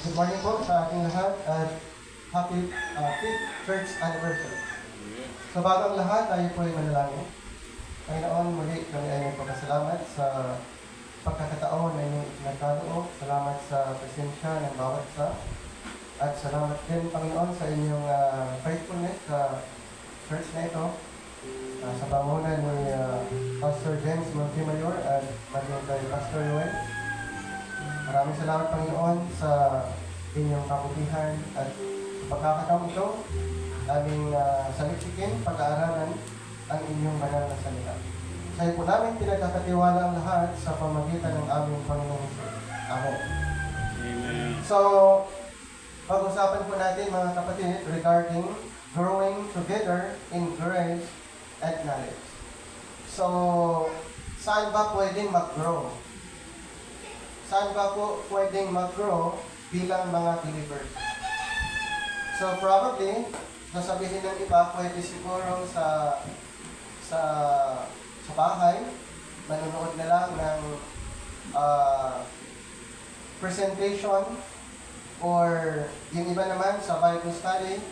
Good morning po sa ating lahat at happy 5th church anniversary. So bago ang lahat, tayo po ay manalangin. Panginoon, muli kami ay nagpapasalamat sa pagkakataon na inyong nagkaloob. Salamat sa presensya ng bawat isa. At salamat din, Panginoon, sa inyong faithfulness sa church na ito. Sa pangunan ni Pastor James Montimayor at maging kay Pastor Noel. Maraming salamat, Panginoon, sa inyong kabutihan at pagkakataong ito, aming saliksikin, pag-aaralan ang inyong banal na salita. Sa iyo po namin pinagkakatiwala ang lahat sa pamagitan ng aming Panginoon Jesus. Amen. Amen. So, pag-usapan po natin mga kapatid regarding growing together in grace and knowledge. So, saan ba pwedeng mag-grow? Saan ba po pwedeng mag-grow bilang mga believers? So probably, sasabihin ng iba, pwede siguro sa bahay, manonood na lang ng presentation, or yung iba naman sa Bible study,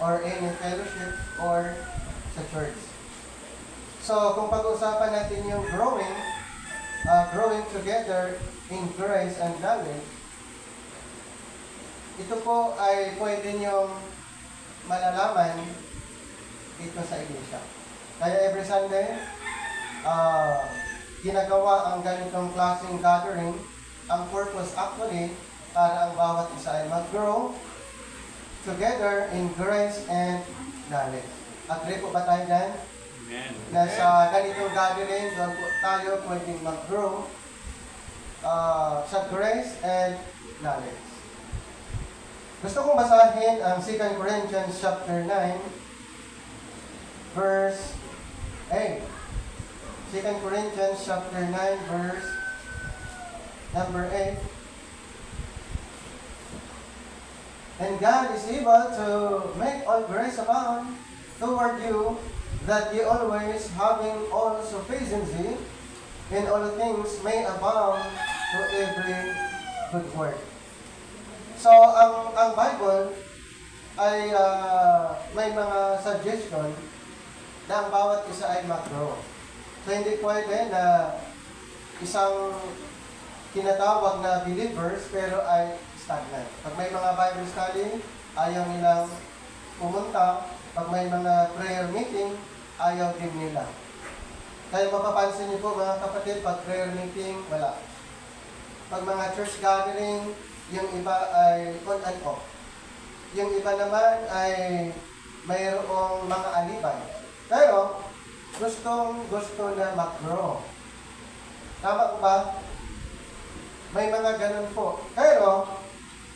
or any fellowship, or sa church. So kung pag-usapan natin yung growing together in grace and knowledge, ito po ay pwede niyong malalaman dito sa iglesia. Kaya every Sunday, ginagawa ang ganitong klaseng gathering. Ang purpose actually, para ang bawat isa ay mag-grow together in grace and knowledge. Agree po ba tayo dyan? Amen. Na sa ganitong gathering, doon po tayo pwedeng mag-grow sa grace and knowledge. Gusto kong basahin ang 2 Corinthians chapter 9, verse 8. 2 Corinthians chapter 9, verse number 8. And God is able to make all grace abound toward you, that ye always, having all sufficiency in all things, may abound to every good work. So, ang Bible ay may mga suggestion na ang bawat isa ay mag-grow. So, hindi pwede na isang tinatawag na believers pero ay stagnant. Pag may mga Bible study, ayaw nilang pumunta. Pag may mga prayer meeting, ayaw din nila. Kaya mapapansin niyo po mga kapatid, pag prayer meeting, wala. Pag mga church gathering, yung iba ay on and off. Yung iba naman ay mayroong mga alibay. Pero, gusto na mag-grow. Tama po ba? May mga ganun po. Pero,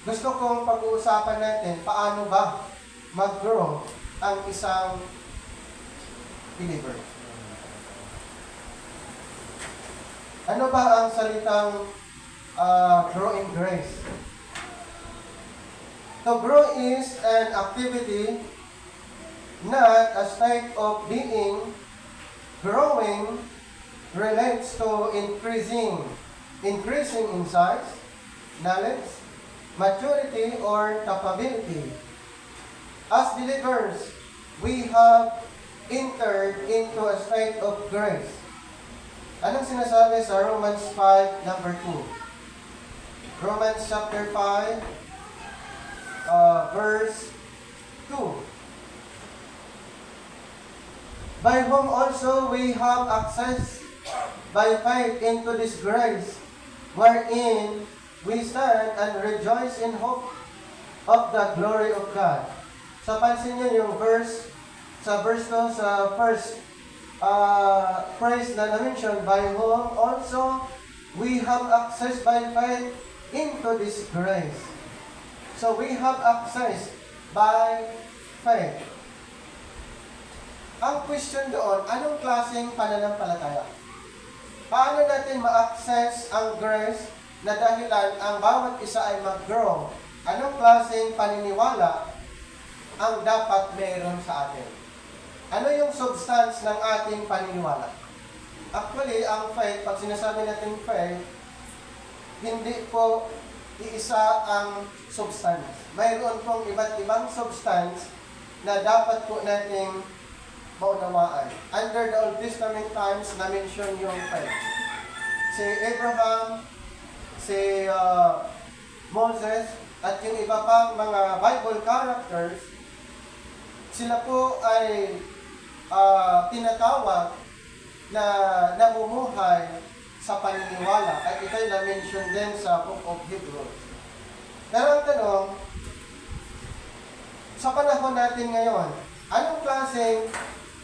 gusto kong pag-uusapan natin, paano ba mag-grow ang isang believer. Ano ba ang salitang grow in grace? To grow is an activity, not a state of being. Growing relates to increasing in size, knowledge, maturity, or capability. As believers, we have entered into a state of grace. Anong sinasabi sa Romans 5, number 2? Romans chapter 5, verse 2. By whom also we have access by faith into this grace, wherein we stand and rejoice in hope of the glory of God. So pansin niyo yung verse, sa verse 2, sa first phrase na na-mention, by whom also we have access by faith into this grace. So we have access by faith. Ang question doon, anong klaseng pananampalataya? Paano natin ma-access ang grace na dahilan ang bawat isa ay mag-grow? Anong klaseng paniniwala ang dapat meron sa atin? Ano yung substance ng ating paniniwala? Actually, ang faith, pag sinasabi natin faith, hindi po iisa ang substance. Mayroon pong iba't ibang substance na dapat po nating maunawaan. Under the Old Testament times, na-mention yung faith. Si Abraham, si Moses, at yung iba pang mga Bible characters, sila po ay tinatawag na namumuhay sa paniniwala. At ito'y na-mention din sa Book of Hebrews. Pero ang tanong, sa panahon natin ngayon, anong klaseng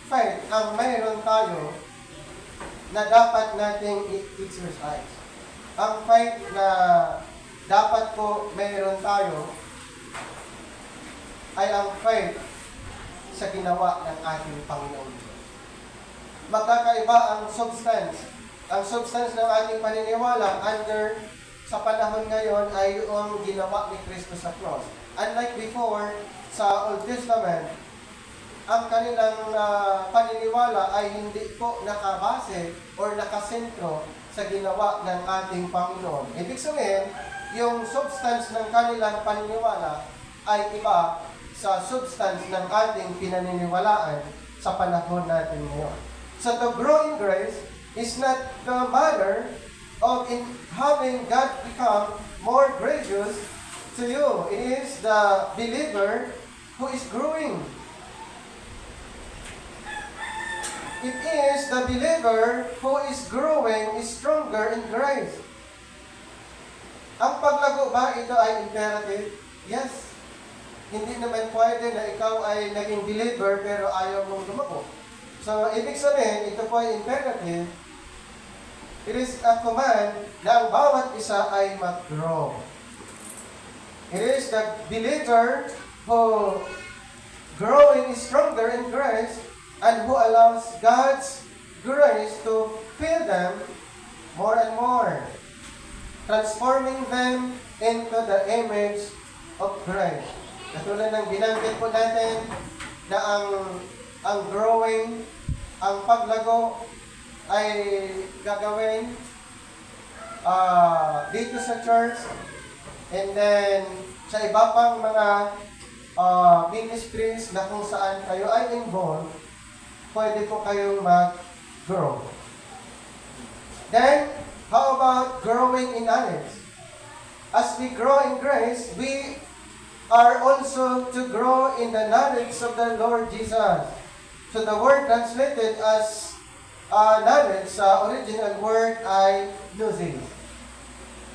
faith ang mayroon tayo na dapat nating i-exercise? Ang faith na dapat po mayroon tayo ay ang faith sa ginawa ng ating Panginoon. Magkakaiba ang substance. Ang substance ng ating paniniwala sa panahon ngayon ay yung ginawa ni Kristo sa cross. Unlike before, sa Old Testament, ang kanilang paniniwala ay hindi po nakabase or nakasentro sa ginawa ng ating Panginoon. Ibig sabihin, yung substance ng kanilang paniniwala ay iba sa substance ng ating pinaniniwalaan sa panahon natin ngayon. So to grow in grace is not the matter of having God become more gracious to you. It is the believer who is growing. It is the believer who is growing, is stronger in grace. Ang paglago ba, ito ay imperative? Yes. Hindi naman pwede na ikaw ay naging believer pero ayaw mong lumago. So, ibig sabihin, ito po ay imperative. It is a command na ang bawat isa ay mag-grow. It is the believer who growing is stronger in grace and who allows God's grace to fill them more and more, transforming them into the image of Christ. Katulad ng binanggit po natin na ang growing, ang paglago ay gagawin dito sa church and then sa iba pang mga ministries na kung saan kayo ay involved, pwede po kayong mag-grow. Then, how about growing in knowledge? As we grow in grace, we are also to grow in the knowledge of the Lord Jesus. So the word translated as knowledge sa original word ay gnosis.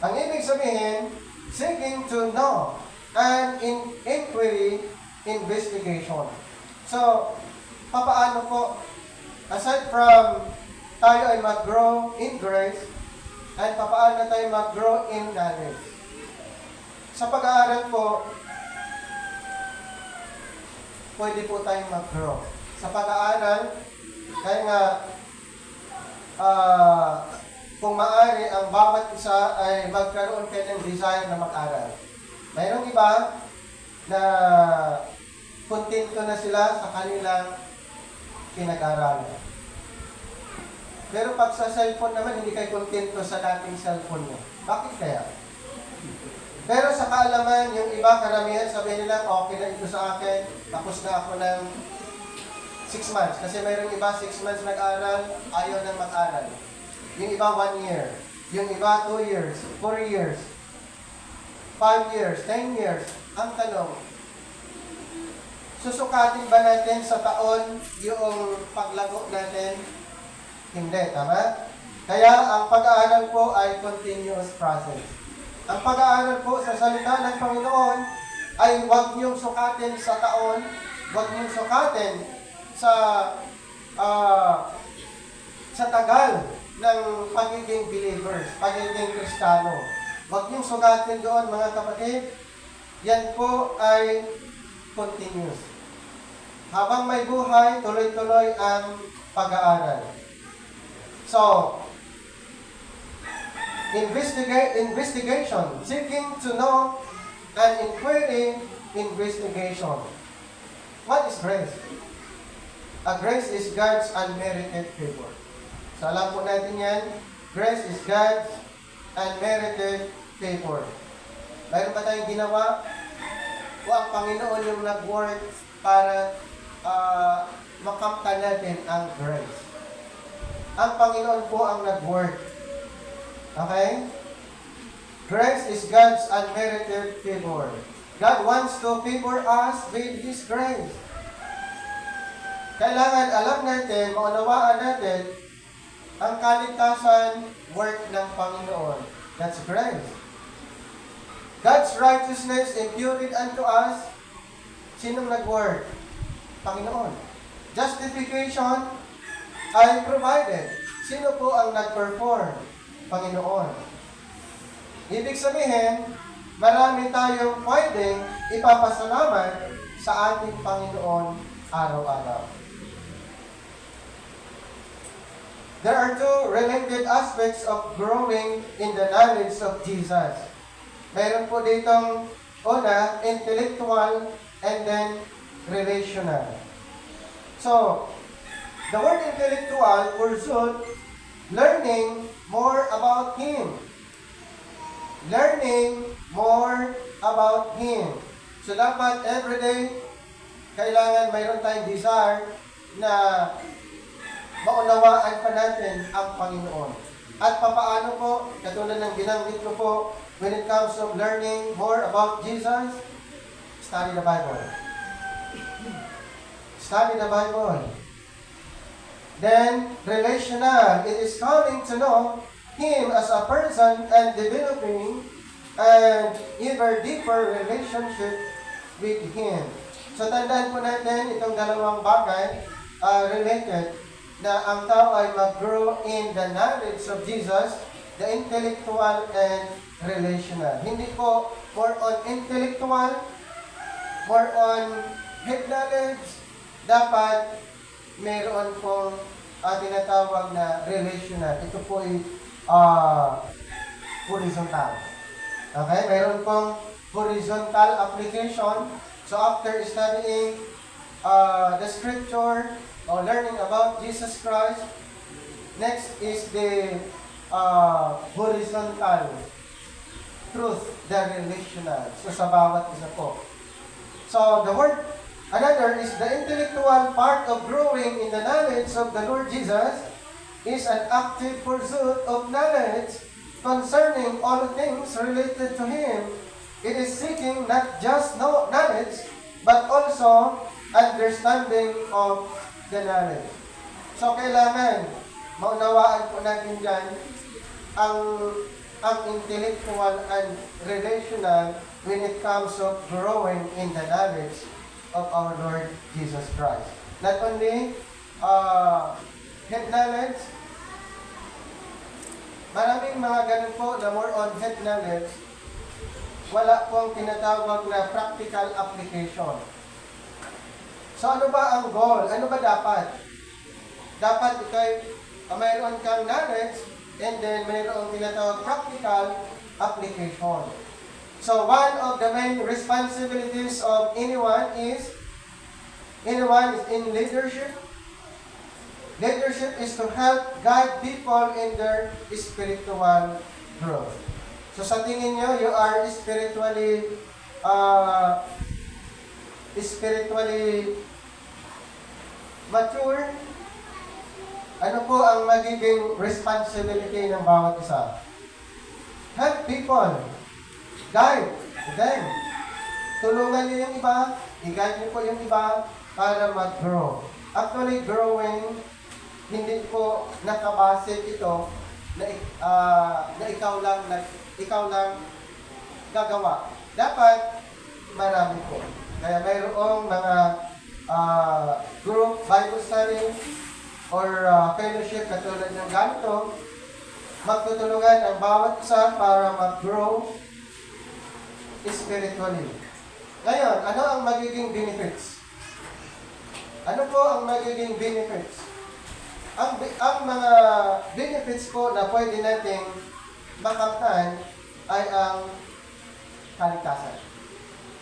Ang ibig sabihin, seeking to know, and in inquiry, investigation. So, papaano po, aside from tayo ay mag-grow in grace, and papaano tayo mag-grow in knowledge? Sa pag-aaral po, pwede po tayong mag-grow. Sa pag-aaral, kaya nga, kung maaari, ang bawat isa ay magkaroon kayo ng desire na mag-aral. Mayroong iba na kontento na sila sa kanilang pinag-aralan. Pero pag sa cellphone naman, hindi kayo kontento sa dating cellphone nyo. Bakit kaya? Pero sa kaalaman, yung iba karamihan sabihin nila, okay na ito sa akin, tapos na ako ng 6 months. Kasi mayroong iba 6 months nag-aral, ayaw nang mag-aral. Yung iba 1 year. Yung iba 2 years, 4 years, 5 years, 10 years. Ang tanong, susukatin ba natin sa taon yung paglago natin? Hindi, tama? Kaya ang pag-aaral po ay continuous process. Ang pag-aaral po sa salita ng Panginoon ay huwag niyong sukatin sa taon, huwag niyong sukatin sa tagal ng pagiging believers, pagiging Kristiyano. Huwag niyong sukatin doon, mga kapatid. Yan po ay continuous. Habang may buhay, tuloy-tuloy ang pag-aaral. So, investigation, seeking to know, and inquiry, investigation. What is grace? Grace is God's unmerited favor. So alam po natin yan, grace is God's unmerited favor. Mayroon ba tayong ginawa? O ang Panginoon yung nag-work para makamtan natin ang grace? Ang Panginoon po ang nag-work. Okay? Grace is God's unmerited favor. God wants to favor us with His grace. Kailangan alam natin, maunawaan natin, ang kaligtasan, work ng Panginoon. That's grace. God's righteousness imputed unto us. Sinong nag-work? Panginoon. Justification ay provided. Sino po ang nag-perform? Panginoon. Ibig sabihin, marami tayong pwedeng ipapasalamat sa ating Panginoon araw-araw. There are two related aspects of growing in the knowledge of Jesus. Meron po ditong una, intellectual and then relational. So, the word intellectual pursued learning more about Him. Learning more about Him. So, dapat everyday, kailangan mayroon tayong desire na maunawaan pa natin ang Panginoon. At papaano po, katulad ng binanggit ko po, when it comes to learning more about Jesus, study the Bible. Study the Bible. Then, relational. It is coming to know Him as a person and developing an ever deeper relationship with Him. So, tandaan po natin itong dalawang bagay related na ang tao ay mag-grow in the knowledge of Jesus, the intellectual and relational. Hindi po more on intellectual, more on head knowledge. Dapat mayroon pong tinatawag na relational. Ito po ay horizontal. Okay? Mayroon pong horizontal application. So after studying the scripture, or learning about Jesus Christ, next is the horizontal truth, the relational. So sa bawat isa po. So the word, another is the intellectual part of growing in the knowledge of the Lord Jesus is an active pursuit of knowledge concerning all things related to Him. It is seeking not just knowledge, but also understanding of the knowledge. So, kailangan maunawaan po natin dyan ang intellectual and relational when it comes to growing in the knowledge of our Lord Jesus Christ. Not only head knowledge, maraming mga ganun po na more on head knowledge, wala pong tinatawag na practical application. So ano ba ang goal? Ano ba dapat? Dapat ito'y mayroon kang knowledge and then mayroong tinatawag practical application. So one of the main responsibilities of anyone is in leadership. Leadership is to help guide people in their spiritual growth. So sa tingin nyo, you are spiritually mature. Ano po ang magiging responsibility ng bawat isa? Help people. Guide them. Tulungan niyo yung iba. I-guide niyo po yung iba para mag-grow. Actually, growing, hindi po nakabase ito na ikaw lang gagawa. Dapat marami po. Kaya mayroong mga group Bible study or fellowship katulad ng ganito, magtutulungan ang bawat isa para mag-grow spiritually. Ngayon, ano ang magiging benefits? Ano po ang magiging benefits? Ang mga benefits po na pwede nating makamtan ay ang kaligtasan.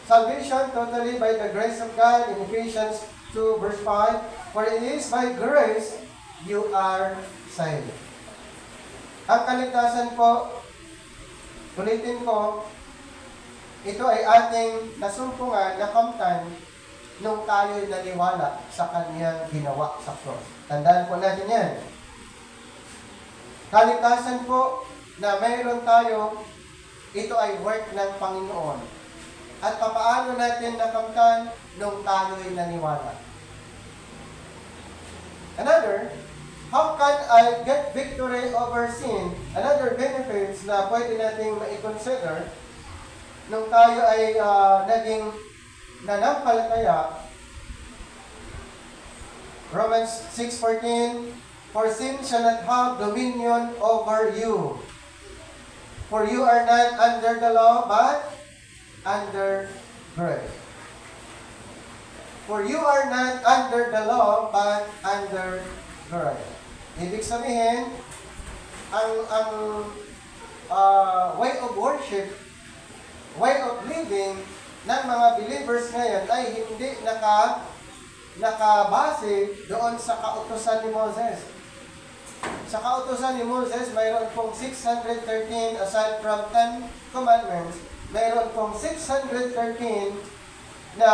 Salvation totally by the grace of God in Ephesians 2 verse 5, for it is by grace you are saved. Ang kaligtasan po, ulitin ko, ito ay ating nasumpungan, nakamtan, nung tayo'y naniwala sa Kanyang ginawa sa cross. Tandaan po natin yan. Kaligtasan po na mayroon tayo, ito ay work ng Panginoon. At papaano natin nakamtan nung tayo'y naniwala? Another, how can I get victory over sin? Another benefits na pwede nating ma-consider nung tayo ay naging nanampalataya. Romans 6:14, for sin shall not have dominion over you. For you are not under the law, but under grace. For you are not under the law, but under grace. Ibig sabihin, ang way of worship, way of living ng mga believers ngayon ay hindi nakabase doon sa kautusan ni Moses. Sa kautusan ni Moses, mayroon pong 613 aside from 10 commandments, mayroon pong 613 na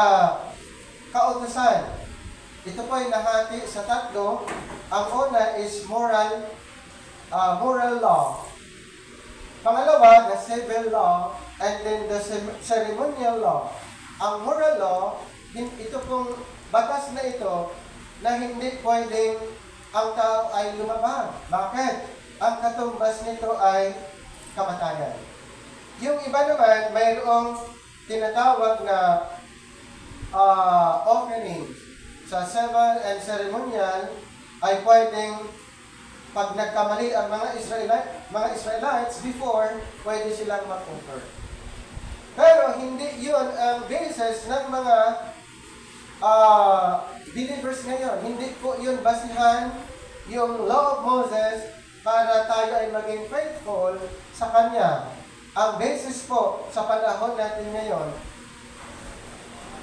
kautusan. Ito po ay nahati sa tatlo. Ang una is moral law. Pangalawa, the civil law, and then the ceremonial law. Ang moral law, ito pong batas na ito na hindi pwedeng ang tao ay lumabag. Bakit? Ang katumbas nito ay kamatayan. Yung iba naman, mayroong tinatawag na offerings sa civil and ceremonial ay pwedeng pag nagkamali ang mga Israelites before, pwede silang mag-offer. Pero hindi yun ang basis ng mga believers ngayon. Hindi po yun basihan yung law of Moses para tayo ay maging faithful sa Kanya. Ang basis po sa panahon natin ngayon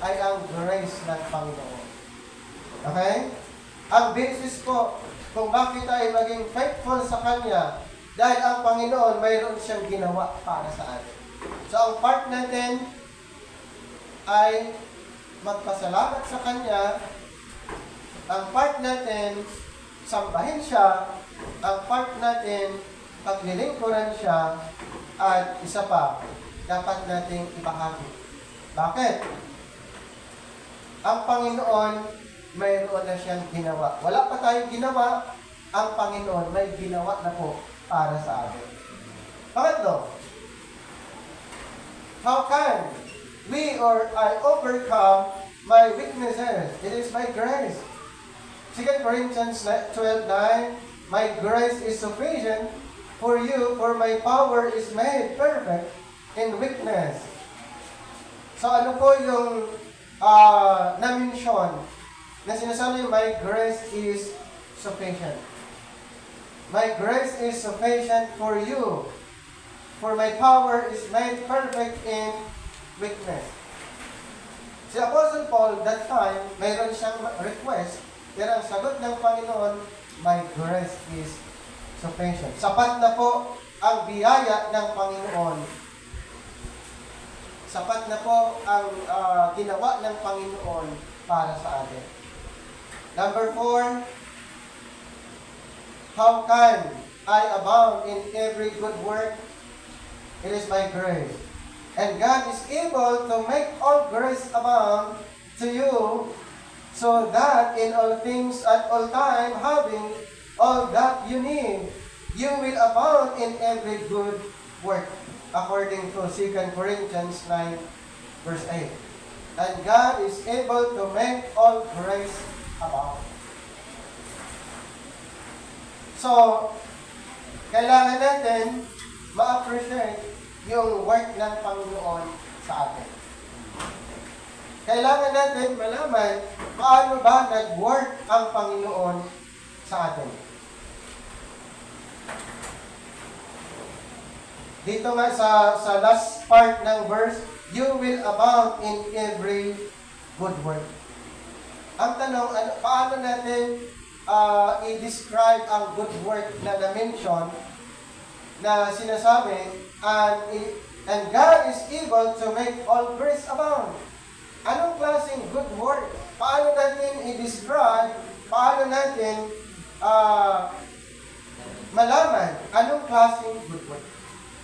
ay ang grace ng Panginoon. Okay? Ang basis po kung bakit tayo maging faithful sa Kanya dahil ang Panginoon mayroon siyang ginawa para sa atin. So ang part natin ay magpasalamat sa Kanya. Ang part natin, sambahin siya. Ang part natin, paglilingkuran siya. At isa pa, dapat nating ibahagi. Bakit? Ang Panginoon, mayroon na siyang ginawa. Wala pa tayong ginawa, ang Panginoon may ginawa na po para sa atin. Pangatlo, how can we or I overcome my weaknesses? It is by grace. 2 Corinthians 12:9, my grace is sufficient for you, for my power is made perfect in weakness. So ano po yung na-mention na sinasabi, my grace is sufficient. My grace is sufficient for you, for my power is made perfect in weakness. Si Apostle Paul, that time, mayroon siyang request, pero ang sagot ng Panginoon, my grace is sufficient. Sapat na po ang biyaya ng Panginoon. Sapat na po ang ginawa ng Panginoon para sa atin. Number 4, how can I abound in every good work? It is by grace. And God is able to make all grace abound to you, so that in all things at all time, having all that you need, you will abound in every good work. According to 2 Corinthians 9, verse 8. And God is able to make all grace abound. So, kailangan natin ma-appreciate yung work ng Panginoon sa atin. Kailangan natin malaman paano ba nag-work ang Panginoon sa atin. Dito nga sa last part ng verse, you will abound in every good work. Ang tanong, paano natin i-describe ang good work na na-mention na sinasabi, and And God is able to make all grace abound. Anong klaseng good work? Paano natin i-describe? Paano natin malaman anong klaseng good work?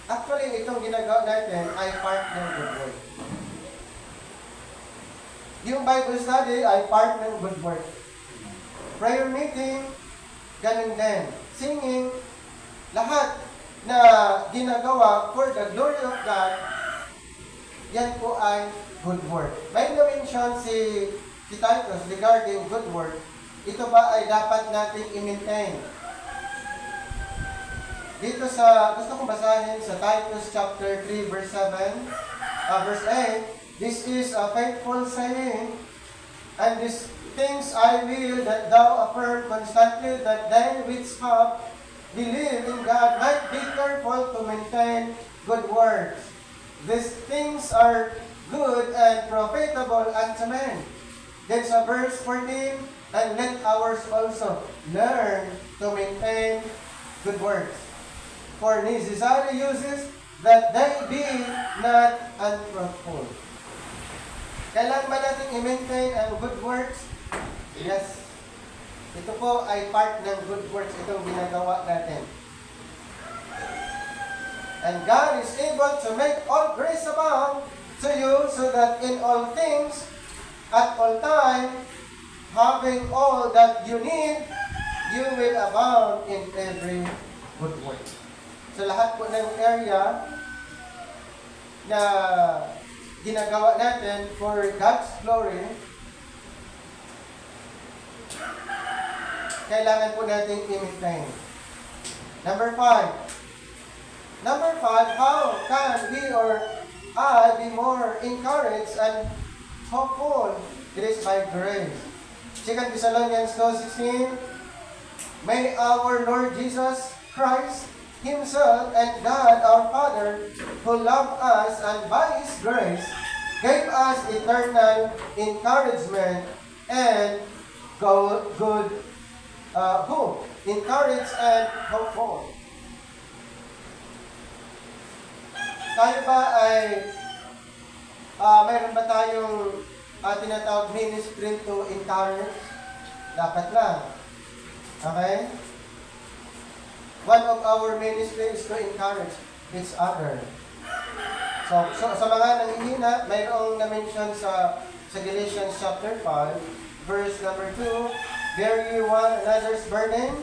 Actually, itong ginagawa natin ay part ng good work. Yung Bible study ay part ng good work. Prayer meeting, ganun din. Singing, lahat na ginagawa for the glory of God, yan po ay good work. May na-mention si Titus regarding good work. Ito ba ay dapat nating i-maintain? Dito sa, gusto kong basahin sa Titus chapter 3 verse 7, verse 8, this is a faithful saying, and these things I will that thou affirm constantly, that they which have believed in God might be careful to maintain good works. These things are good and profitable unto men. Then sa verse 14, and let ours also learn to maintain good works. For necessary uses, that they be not unfruitful. Kailangan ba natin i-maintain ang good works? Yes. Ito po ay part ng good works, itong ginagawa natin. And God is able to make all grace abound to you, so that in all things, at all time, having all that you need, you will abound in every good work. So lahat po ng area na ginagawa natin for God's glory, kailangan po natin i-maintain. Number 5. How can we or I be more encouraged and hopeful? It is by grace. 2 Thessalonians 2:16, may our Lord Jesus Christ Himself and God our Father, who loved us and by His grace gave us eternal encouragement and good hope. Encourage and hopeful. Tayo ba ay mayroon ba tayong tinatawag ministry to encourage? Dapat lang. Okay? One of our ministry is to encourage each other. So sa mga nanghihina, mayroong na-mention sa Galatians chapter 5, verse number 2, bear ye one another's burden,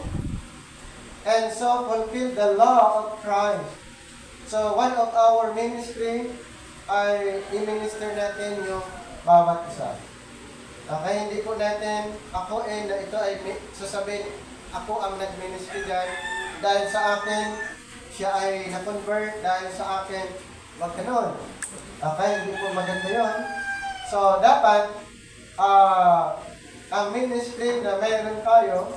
and so fulfill the law of Christ. So one of our ministry ay i-minister natin yung bawat isa. Okay, hindi po natin ako na ito ay sasabihin, ako ang nag-ministry dyan. Dahil sa akin, siya ay na-convert. Dahil sa akin, wag ganun. Okay, hindi po maganda yun. So, dapat, ang ministry na meron tayo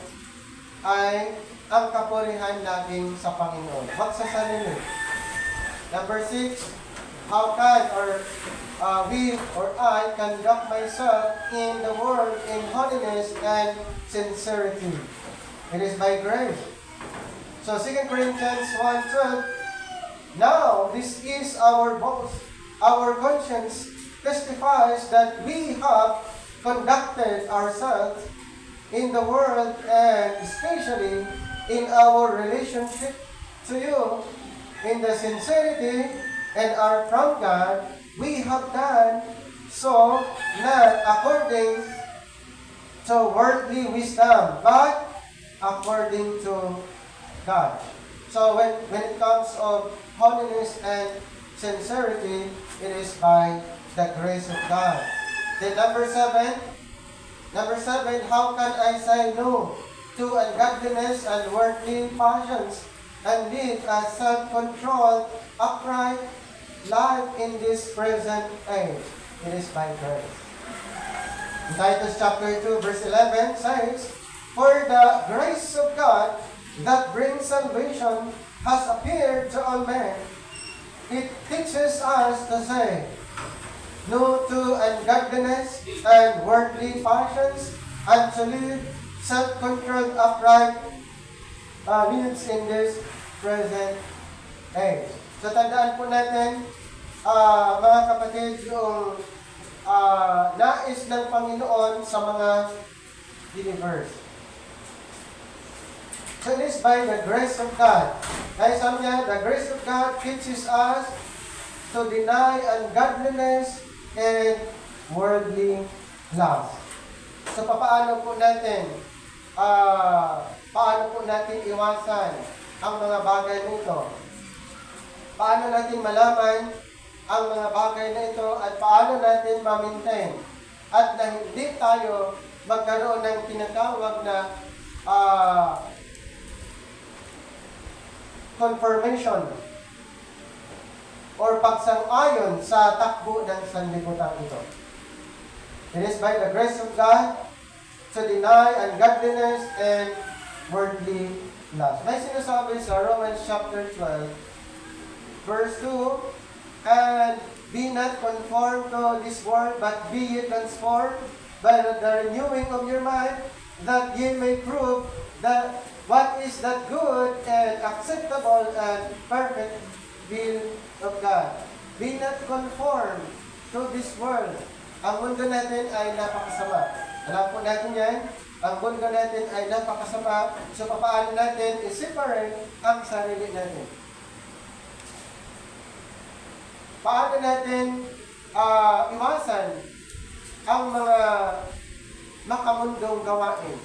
ay ang kapurihan laging sa Panginoon. Wag sa sarili. Number 6, how can we or I conduct myself in the world in holiness and sincerity? It is by grace. So 2 Corinthians 1:12, now this is our boast. Our conscience testifies that we have conducted ourselves in the world and especially in our relationship to you in the sincerity and are from God. We have done so not according to worldly wisdom, but according to God. So when it comes of holiness and sincerity, it is by the grace of God. Then number 7, how can I say no to ungodliness and worldly passions and live a self-controlled, upright life in this present age? It is by grace. Titus chapter 2 verse 11 says, for the grace of God that brings salvation has appeared to all men. It teaches us to say no to ungodliness and worldly passions, and to live self-controlled, upright lives in this present age. So tandaan po natin, mga kapatid, yung nais ng Panginoon sa mga believers. So it is by the grace of God. Kaya sabi niya, the grace of God teaches us to deny ungodliness and worldly lust. So paano po natin iwasan ang mga bagay nito? Paano natin malaman ang mga bagay na ito at paano natin ma-maintain at na hindi tayo magkaroon ng tinatawag na confirmation or pagsang-ayon sa takbo ng sanlibutan ito. It is by the grace of God to deny ungodliness and worldly lust. May sinasabi sa Romans chapter 12, verse 2, and be not conformed to this world, but be ye transformed by the renewing of your mind, that ye may prove that what is that good and acceptable and perfect will of God. Be not conformed to this world. Ang mundo natin ay napakasama. Alam po natin yan. Ang mundo natin ay napakasama. So, paano natin i-separate ang sarili natin? Paano natin iwasan ang mga makamundong gawain?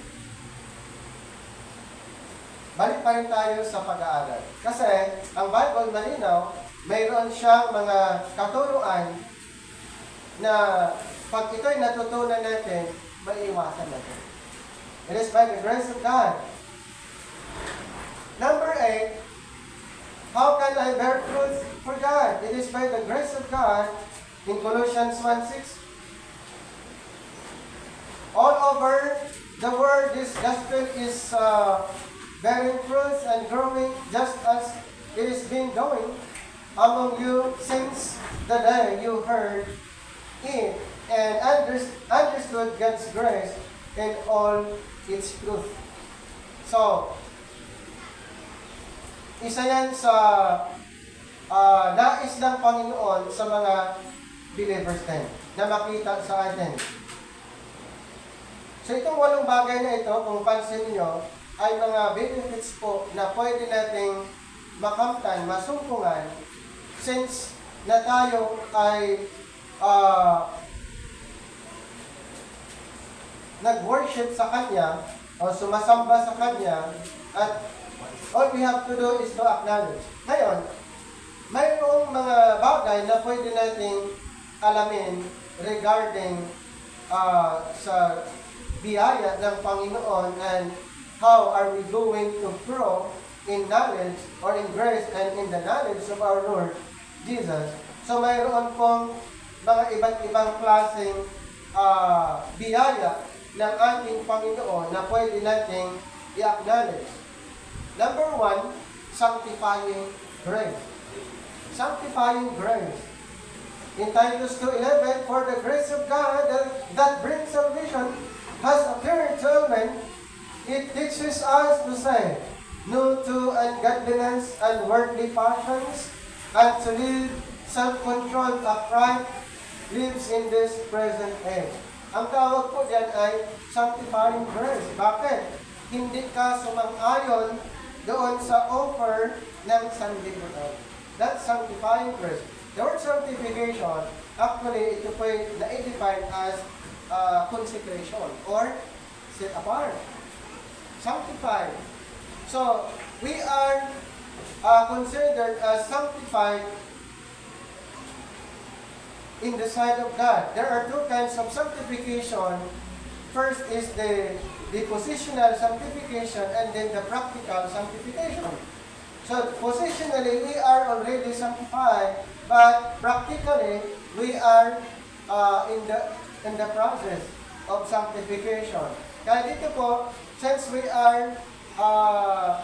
Balik pa rin tayo sa pag-aaral. Kasi ang Bible malinaw, mayroon siyang mga katuruan na pag ito'y natutunan natin, maiiwasan natin. It is by the grace of God. Number 8, how can I bear fruit for God? It is by the grace of God in Colossians 1:6. All over the world, this gospel is bearing fruits and growing just as it is been going among you since the day you heard it and understood God's grace in all its truth. So, isa yan sa nais ng Panginoon sa mga believers din na makita sa atin. So, itong 8 bagay na ito, kung pansin niyo, ay mga benefits po na pwede nating makamtan, masungkungan, since na tayo ay nag-worship sa Kanya o sumasamba sa Kanya at all we have to do is to acknowledge. Ngayon, mayroong mga bagay na pwede nating alamin regarding sa biyaya ng Panginoon and how are we going to grow in knowledge or in grace and in the knowledge of our Lord Jesus. So mayroon pong mga iba't ibang klaseng biyaya ng ating Panginoon na pwede nating i-acknowledge. Number 1, sanctifying grace. Sanctifying grace. In Titus 2:11, for the grace of God that brings salvation has appeared to all men. It teaches us to say no to ungodliness and worldly passions, and to live self-controlled, upright lives in this present age. Ang tawag po diyan ay sanctifying grace. Bakit? Hindi ka sumang-ayon doon sa offer ng sanlibutan. That's sanctifying grace. The word sanctification, actually, ito po ay na-define as consecration or set apart. Sanctified. So, we are considered as sanctified in the sight of God. There are 2 kinds of sanctification. First is the positional sanctification and then the practical sanctification. So, positionally, we are already sanctified, but practically, we are in the process of sanctification. Kaya dito po, since we are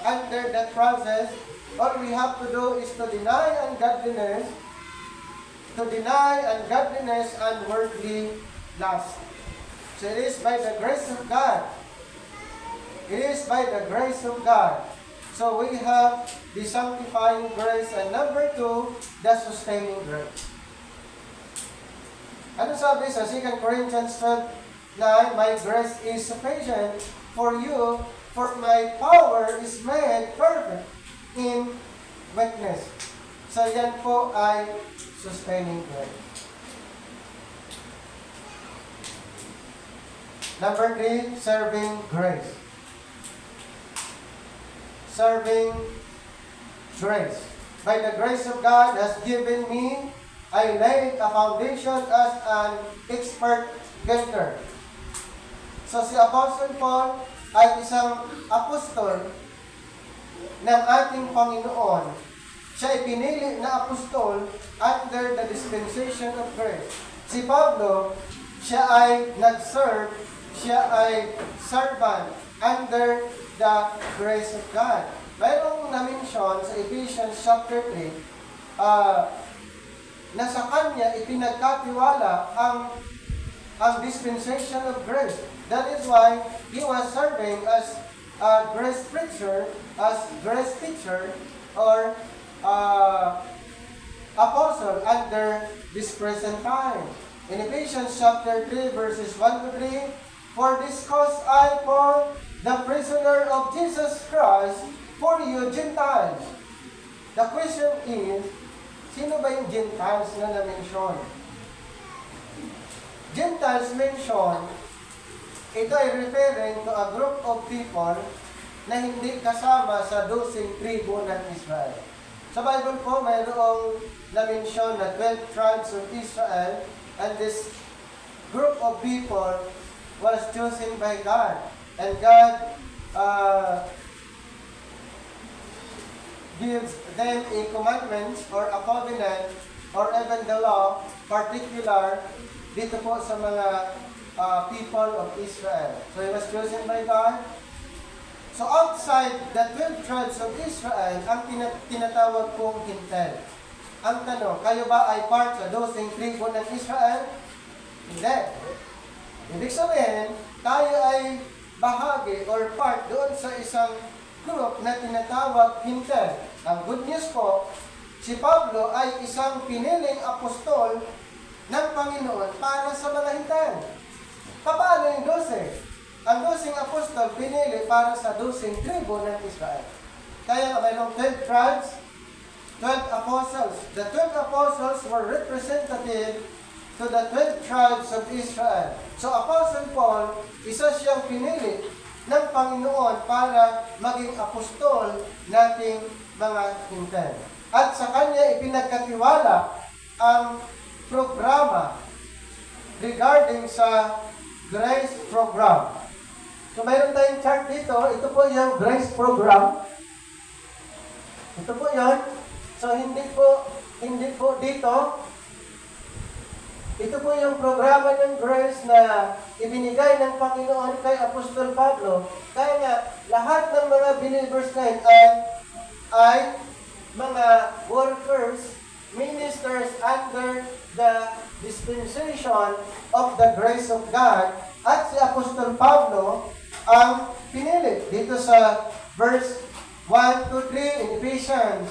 under that process, all we have to do is to deny ungodliness and worldly lust. So it is by the grace of God. It is by the grace of God. So we have the sanctifying grace, and number 2, the sustaining grace. Ano sabi sa 2 Corinthians 12:9? My grace is sufficient for you, for my power is made perfect in weakness. So yan po ay sustaining grace. Number 3, serving grace. Serving grace. By the grace of God has given me, I laid a foundation as an expert builder. So si Apostle Paul ay isang apostol ng ating Panginoon. Siya ay pinili na apostol under the dispensation of grace. Si Pablo, siya ay nag-serve, siya ay servant under the grace of God. Mayroong na-mention sa Ephesians chapter 3 na sa kanya ipinagkatiwala ang dispensation of grace. That is why he was serving as a grace preacher, as grace teacher, or apostle under this present time. In Ephesians chapter 3 verses 1 to 3, for this cause I, Paul, the prisoner of Jesus Christ, for you Gentiles. The question is, sino ba yung Gentiles na na-mention? Gentiles mention, ito ay referring to a group of people na hindi kasama sa 12 tribo ng Israel. Sa Bible po, mayroong na-mention na 12 tribes of Israel, and this group of people was chosen by God. And God gives them a commandment or a covenant or even the law, particular dito po sa mga people of Israel. So he was chosen by God. So outside the 12 tribes of Israel, ang tinatawag pong Hintel. Ang tanong, kayo ba ay part sa 12 tribo ng Israel? Hindi. Ibig sabihin, tayo ay bahagi or part doon sa isang group na tinatawag Hintel. Ang good news po, si Pablo ay isang piniling apostol ng Panginoon para sa mga Hintel. Paano yung 12? Ang 12 apostol pinili para sa 12 tribo ng Israel. Kaya mayroong 12 tribes, 12 apostles. The 12 apostles were representative to the 12 tribes of Israel. So Apostle Paul, isa siyang pinili ng Panginoon para maging apostol nating mga Hintel. At sa kanya ipinagkatiwala ang programa regarding sa grace program. So mayroon tayong chart dito. Ito po yung grace program. Ito po yun. So hindi po dito. Ito po yung programa ng grace na ibinigay ng Panginoon kay Apostol Pablo. Kaya nga, lahat ng mga believers ngayon ay mga workers, ministers under the dispensation of the grace of God. At si Apostol Pablo ang pinili dito sa verse 1 to 3 in Ephesians.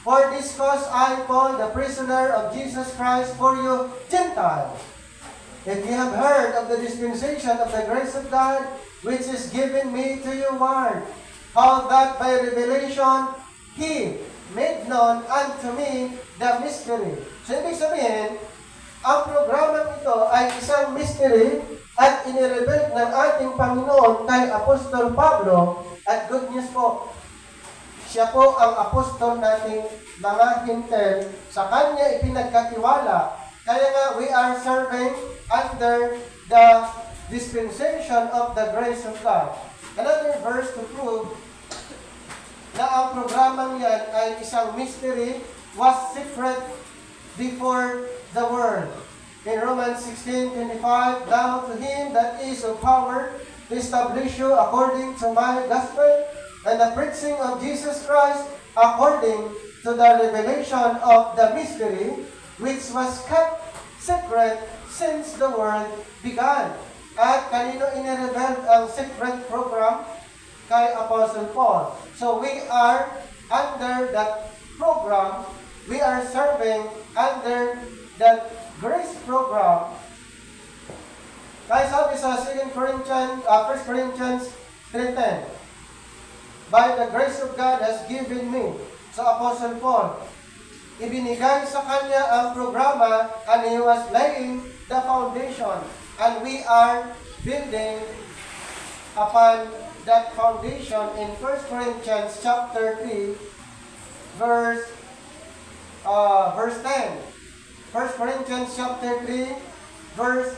For this cause I, Paul, the prisoner of Jesus Christ, for you Gentiles. If you have heard of the dispensation of the grace of God, which is given me to you word, how that by revelation He made known unto me the mystery. So ibig sabihin, ang programang ito ay isang mystery at inireveal ng ating Panginoon kay Apostol Pablo. At good news po, siya po ang apostol nating mga Hintel. Sa kanya ipinagkatiwala. Kaya nga, we are serving under the dispensation of the grace of God. Another verse to prove na ang programang yan ay isang mystery, was secret before the world. In Romans 16:25, now to him that is of power to establish you according to my gospel and the preaching of Jesus Christ according to the revelation of the mystery which was kept secret since the world began. At kanino inireveal ang secret program? Kay Apostle Paul. So we are under that program, we are serving under that grace program, kaya sabi sa 1 Corinthians 3:10, by the grace of God has given me, sa Apostle Paul, ibinigay sa kanya ang programa and he was laying the foundation and we are building upon that foundation in 1 Corinthians chapter 3 verse 10. 1 Corinthians chapter 3 verse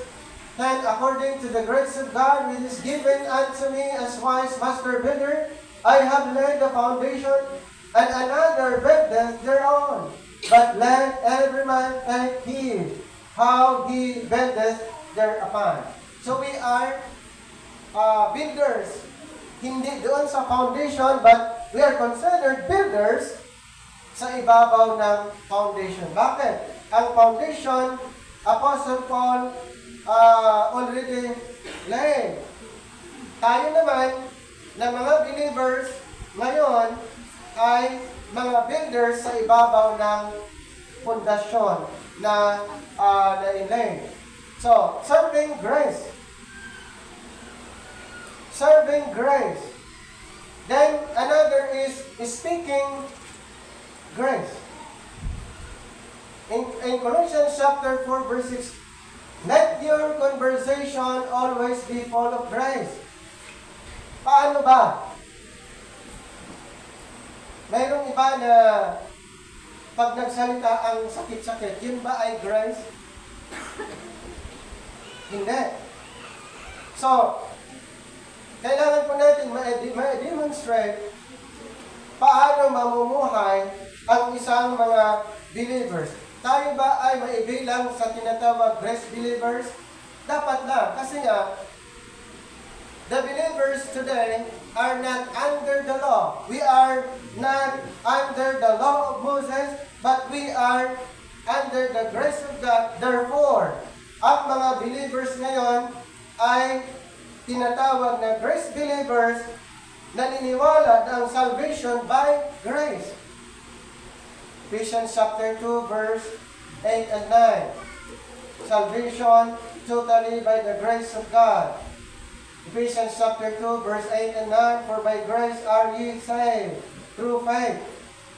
10, according to the grace of God which is given unto me as wise master builder, I have laid the foundation, and another buildeth thereon. But let every man take heed how he buildeth thereupon. So we are builders. Hindi doon sa foundation, but we are considered builders sa ibabaw ng foundation. Bakit? Ang foundation, Apostle Paul already laid. Tayo naman, na mga believers, ngayon ay mga builders sa ibabaw ng pundasyon na na-lay. So, serving grace. Serving grace. Then, another is speaking grace. In Colossians chapter 4, verse 6, let your conversation always be full of grace. Paano ba? Mayroong iba na pag nagsalita ang sakit-sakit, yun ba ay grace? Hindi. So, kailangan po natin ma-demonstrate paano mamumuhay ang isang mga believers. Tayo ba ay maibilang sa tinatawag grace believers? Dapat na, kasi nga, the believers today are not under the law. We are not under the law of Moses, but we are under the grace of God. Therefore, ang mga believers ngayon ay tinatawag na grace believers, naniniwala na ang salvation by grace. Ephesians chapter 2, verse 8 and 9. Salvation totally by the grace of God. Ephesians chapter 2, verse 8 and 9, for by grace are ye saved, through faith.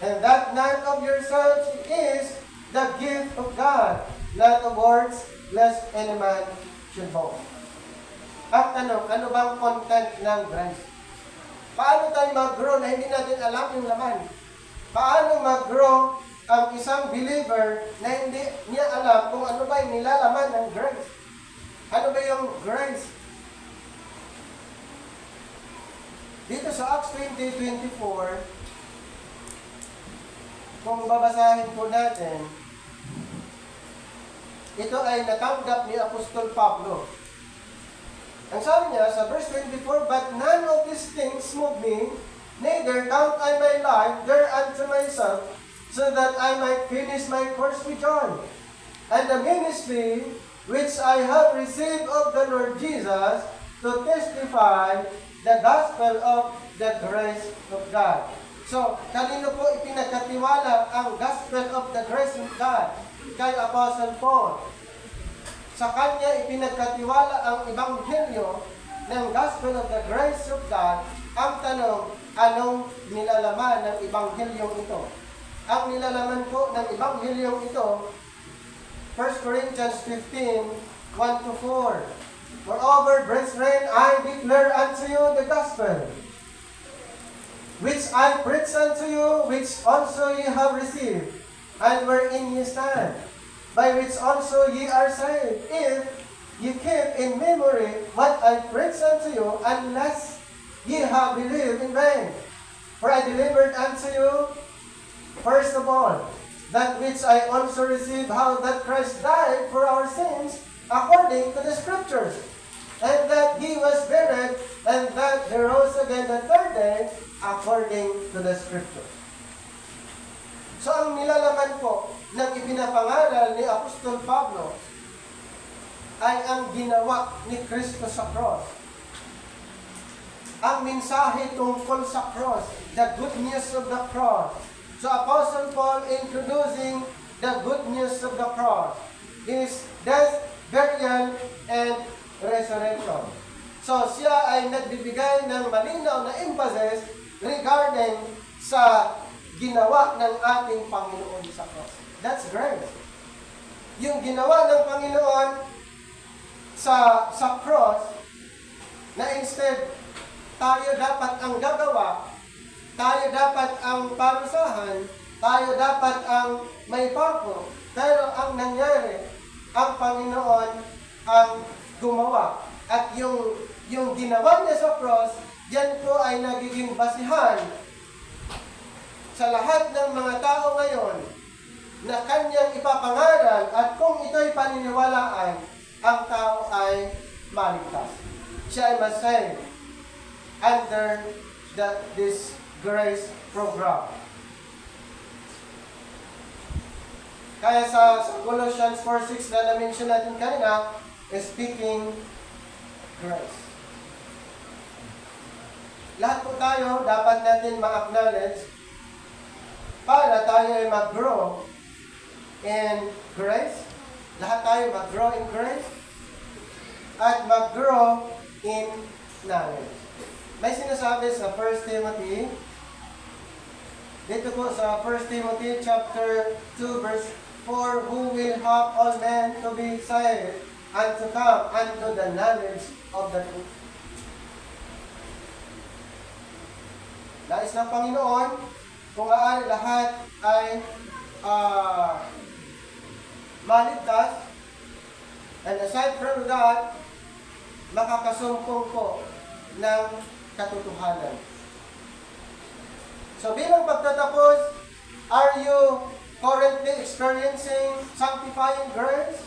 And that not of yourselves is the gift of God, not of works, lest any man should boast. Ang tanong, ano bang content ng grace? Paano tayo mag-grow na hindi natin alam yung laman? Paano mag-grow ang isang believer na hindi niya alam kung ano ba yung nilalaman ng grace? Ano ba yung grace? Dito sa Acts 20:24, kung babasahin po natin, ito ay natanggap ni Apostol Pablo. Ang sabi niya sa verse 24, but none of these things move me, neither count I my life thereunto myself, so that I might finish my course with joy, and the ministry which I have received of the Lord Jesus, to testify the gospel of the grace of God. So, kanino po ipinagkatiwala ang gospel of the grace of God? Kay Apostle Paul. Sa kanya ipinagkatiwala ang ebanghelyo ng gospel of the grace of God. Ang tanong, anong nilalaman ng ebanghelyong ito? Ang nilalaman po ng ebanghelyong ito, 1 Corinthians 15, 1-4. Moreover, brethren, I declare unto you the gospel, which I preach unto you, which also ye have received, and wherein ye stand, by which also ye are saved, if ye keep in memory what I preach unto you, unless ye have believed in vain. For I delivered unto you, first of all, that which I also received, how that Christ died for our sins, according to the Scriptures, and that He was buried, and that He rose again the third day, according to the Scriptures. So ang nilalaman po ng ipinapangaral ni Apostol Pablo ay ang ginawa ni Kristo sa cross. Ang mensahe tungkol sa cross, the good news of the cross. So Apostle Paul introducing the good news of the cross. His death, burial, and resurrection. So siya ay nagbibigay ng malinaw na emphasis regarding sa ginawa ng ating Panginoon sa cross. That's grace. Yung ginawa ng Panginoon sa cross, na instead tayo dapat ang gagawa, tayo dapat ang parusahan, tayo dapat ang may pako. Pero ang nangyari, ang Panginoon ang gumawa. At yung ginawa niya sa cross, yan po ay nagiging basihan sa lahat ng mga tao ngayon na kanyang ipapangaral, at kung ito'y paniniwalaan, ang tao ay maligtas. Siya ay masay under this grace program. Kaya sa Colossians 4:6 na na-mention natin kanina, speaking grace. Lahat po tayo dapat natin ma-acknowledge para tayo ay mag-grow in grace. Lahat tayo mag-grow in grace at mag-grow in knowledge. May sinasabi sa 1 Timothy, dito po sa 1 Timothy chapter 2 verse 4, who will help all men to be saved and to come unto the knowledge of the truth. Nais ng Panginoon, kung maaari lahat ay maligtas, and aside from that, makakasumpong po ng katotohanan. So bilang pagtatapos, are you currently experiencing sanctifying grace?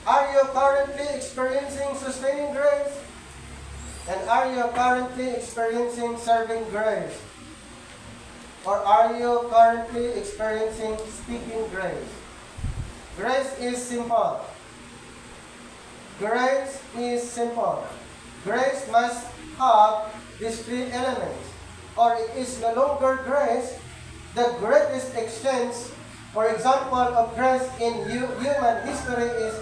Are you currently experiencing sustaining grace? And are you currently experiencing serving grace? Or are you currently experiencing speaking grace? Grace is simple. Grace is simple. Grace must have these three elements. Or it is no longer grace. The greatest extent, for example, of grace in human history is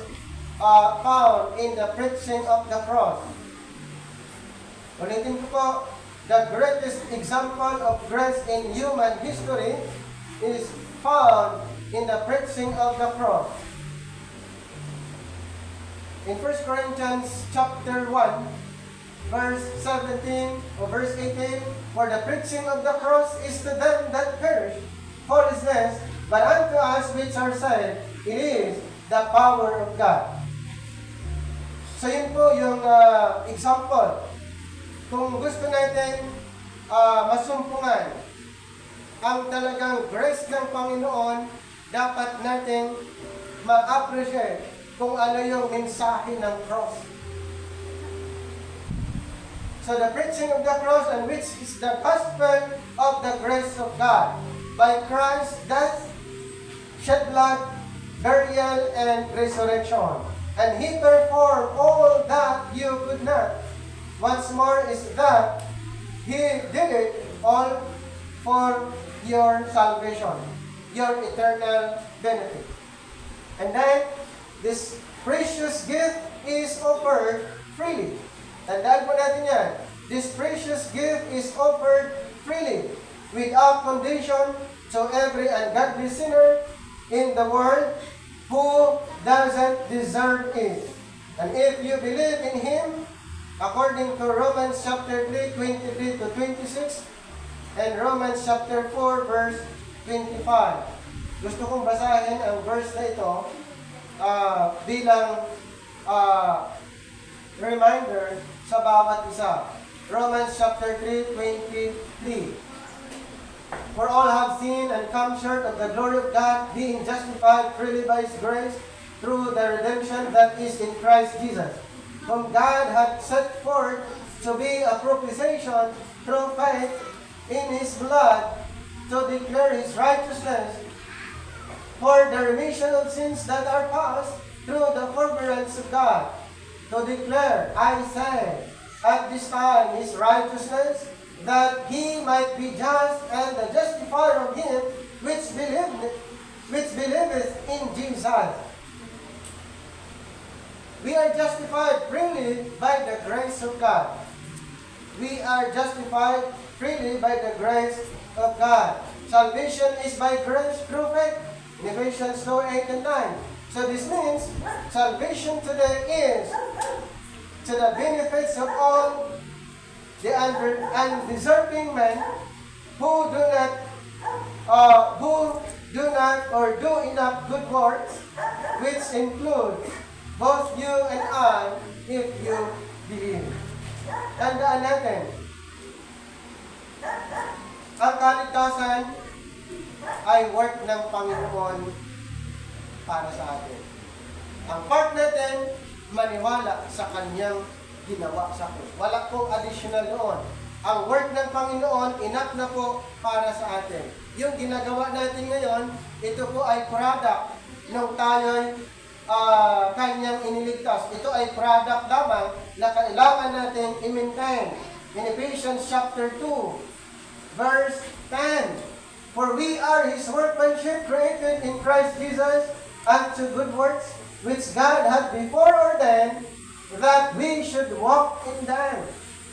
found in the preaching of the cross. Ulitin ko po, the greatest example of grace in human history is found in the preaching of the cross. In 1 Corinthians chapter 1, verse 17 or verse 18, for the preaching of the cross is to them that perish foolishness, but unto us which are saved, it is the power of God. So yun po yung example. Kung gusto natin masumpungan ang talagang grace ng Panginoon, dapat natin ma-appreciate kung ano yung mensahe ng cross. So the preaching of the cross, and which is the gospel of the grace of God, by Christ's death, shed blood, burial, and resurrection. And He performed all that you could not. Once more is that He did it all for your salvation, your eternal benefit. And then, this precious gift is offered freely. Tandaan po natin yan. This precious gift is offered freely, without condition, to every ungodly sinner in the world who doesn't deserve it. And if you believe in Him, according to Romans chapter 3, 23 to 26, and Romans chapter 4, verse 25. Gusto kong basahin ang verse na ito bilang reminder sa bawat isa. Romans chapter 3, 23. For all have sinned and come short of the glory of God, being justified freely by His grace through the redemption that is in Christ Jesus, whom God had set forth to be a propitiation through faith in His blood, to declare His righteousness for the remission of sins that are past through the forbearance of God, to declare, I say, at this time His righteousness, that He might be just and the justifier of him which believed which believeth in Jesus. We are justified freely by the grace of God. We are justified freely by the grace of God. Salvation is by grace through faith. In Ephesians 2:8 and 9. So this means salvation today is to the benefits of all the undeserving men who do not or do enough good works, which include both you and I, if you believe. Tandaan natin, ang kaligtasan ay work ng Panginoon para sa atin. Ang part natin, maniwala sa Kanyang ginawa sa atin. Wala pong additional doon. Ang work ng Panginoon, enough na po para sa atin. Yung ginagawa natin ngayon, ito po ay product nung tayo'y Kanyang iniligtas. Ito ay product lamang na kailangan natin i-maintain. In Ephesians chapter 2, verse 10, for we are His workmanship created in Christ Jesus unto good works, which God had before ordained that we should walk in them.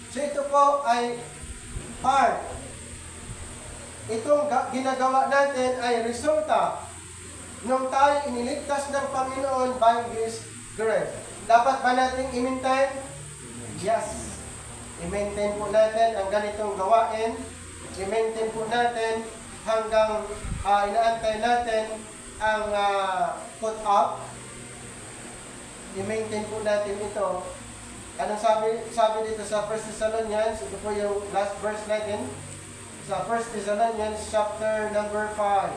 So ito po ay part. Itong ginagawa natin ay resulta nung tayo iniligtas ng Panginoon by His grace. Dapat ba natin i-maintain? Yes. I-maintain po natin ang ganitong gawain. I-maintain po natin hanggang inaantay natin ang put up. I-maintain po natin ito. Anong sabi dito sa 1 Thessalonians? Ito po yung last verse natin. Sa 1 Thessalonians chapter number 5.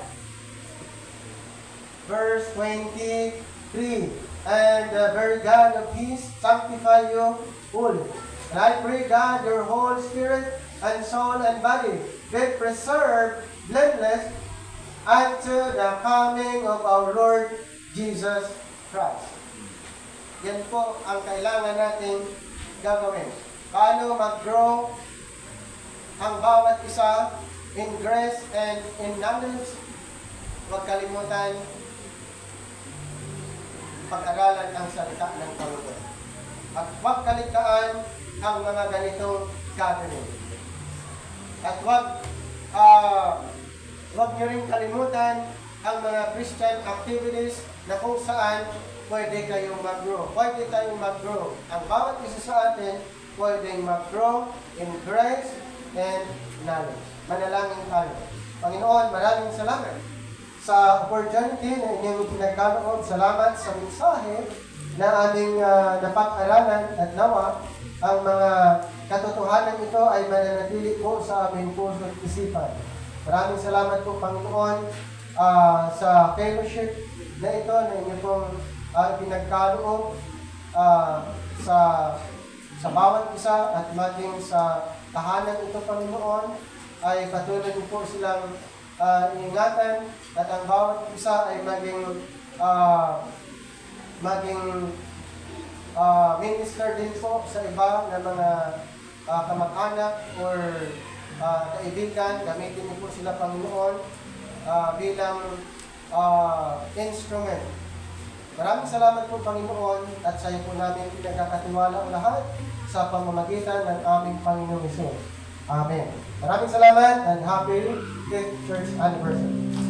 Verse 23. And the very God of peace sanctify you fully. And I pray God your whole spirit and soul and body be preserved blameless unto the coming of our Lord Jesus Christ. Yan po ang kailangan natin gagawin. Paano mag-grow ang bawat isa in grace and in knowledge? Huwag kalimutan pag-aralan ang salita ng Panginoon. At huwag kaligtaan ang mga ganitong gathering. At huwag nyo rin kalimutan ang mga Christian activities na kung saan pwede kayong mag-grow. Pwede tayong mag-grow. Ang bawat isa sa atin pwedeng mag-grow in grace and knowledge. Manalangin tayo. Panginoon, maraming salamat sa opportunity na inyong pinagkaloob. Salamat sa mensahe na aming napag-aralan at nawa ang mga katotohanan ito ay mananatili po sa aming puso at isipan. Maraming salamat po, Panginoon, sa fellowship na ito na inyong pong pinagkaloob sa bawat isa at maging sa tahanan ito, Panginoon, ay patuloy niyo po silang iingatan at ang bawat isa ay maging minister din po sa iba na mga kamag-anak or kaibigan. Gamitin niyo po sila, Panginoon, bilang instrument. Maraming salamat po, Panginoon, at sa iyo po namin pinagkakatiwala ang lahat sa pamamagitan ng aming Panginoong Hesus. Amen. Maraming salamat and happy 5th church anniversary.